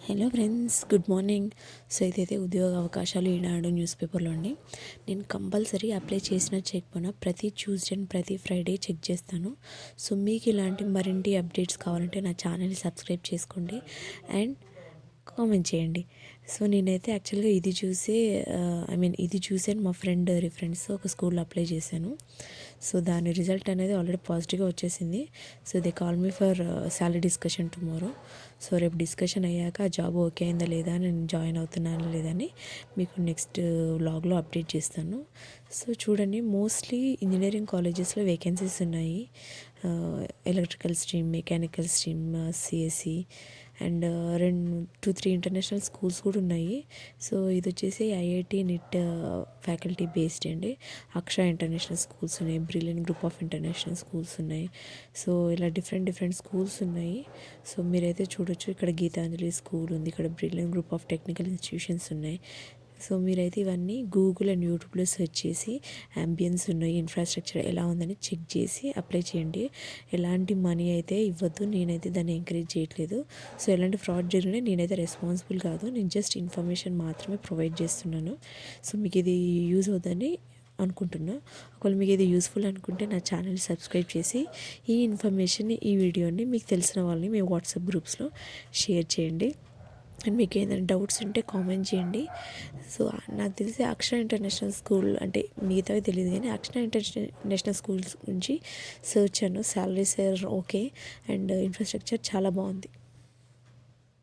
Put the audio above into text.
Hello friends, good morning. So ఇదైతే ఉద్యోగ అవకాశాలు ఈనాడు న్యూస్ పేపర్లో అండి. నేను కంపల్సరీ అప్లై చేసినా చేయకపోయినా ప్రతి ట్యూస్డే అండ్ ప్రతి ఫ్రైడే చెక్ చేస్తాను. సో మీకు ఇలాంటి మరింటి అప్డేట్స్ కావాలంటే నా ఛానల్ని సబ్స్క్రైబ్ చేసుకోండి అండ్ కామెంట్ చేయండి. సో నేనైతే యాక్చువల్గా ఇది చూసే మా ఫ్రెండ్ రిఫరెన్స్ ఒక స్కూల్లో అప్లై చేశాను. సో దాని రిజల్ట్ అనేది ఆల్రెడీ పాజిటివ్గా వచ్చేసింది. So they call me for salary discussion tomorrow. So రేపు డిస్కషన్ అయ్యాక ఆ జాబ్ ఓకే అయిందా లేదా, నేను జాయిన్ అవుతున్నానా లేదని మీకు నెక్స్ట్ వ్లాగ్లో అప్డేట్ చేస్తాను. సో చూడండి, మోస్ట్లీ ఇంజనీరింగ్ కాలేజెస్లో వేకెన్సీస్ ఉన్నాయి. Electrical stream, mechanical stream, CSC and 2-3 international schools కూడా ఉన్నాయి. సో ఇది వచ్చేసి ఐఐటి నిట్ ఫ్యాకల్టీ బేస్డ్ అండి. అక్షర ఇంటర్నేషనల్ స్కూల్స్ ఉన్నాయి, brilliant group of international schools ఉన్నాయి. సో ఇలా డిఫరెంట్ స్కూల్స్ ఉన్నాయి. సో మీరైతే చూడొచ్చు, ఇక్కడ గీతాంజలి స్కూల్ ఉంది, ఇక్కడ brilliant group of technical institutions ఉన్నాయి. సో మీరైతే ఇవన్నీ గూగుల్ అండ్ యూట్యూబ్లో సెర్చ్ చేసి అంబియన్స్ ఉన్నాయి, ఇన్ఫ్రాస్ట్రక్చర్ ఎలా ఉందని చెక్ చేసి అప్లై చేయండి. ఎలాంటి మనీ అయితే ఇవ్వద్దు, నేనైతే దాన్ని ఎంకరేజ్ చేయట్లేదు. సో ఎలాంటి ఫ్రాడ్ జరిగినా నేనైతే రెస్పాన్సిబుల్ కాదు, నేను జస్ట్ ఇన్ఫర్మేషన్ మాత్రమే ప్రొవైడ్ చేస్తున్నాను. సో మీకు ఇది యూజ్ అవుతుందని అనుకుంటున్నా. ఒకవేళ మీకు ఇది యూస్ఫుల్ అనుకుంటే నా ఛానల్ సబ్స్క్రైబ్ చేసి ఈ ఇన్ఫర్మేషన్ని, ఈ వీడియోని మీకు తెలిసిన వాళ్ళని మీ వాట్సాప్ గ్రూప్స్లో షేర్ చేయండి. అండ్ మీకు ఏదైనా డౌట్స్ ఉంటే కామెంట్ చేయండి. సో నాకు తెలిసి అక్షర ఇంటర్నేషనల్ స్కూల్ అంటే మిగతావి తెలియదు, కానీ అక్షర ఇంటర్నేషనల్ స్కూల్స్ గురించి search Anu, salaries okay and infrastructure చాలా బాగుంది.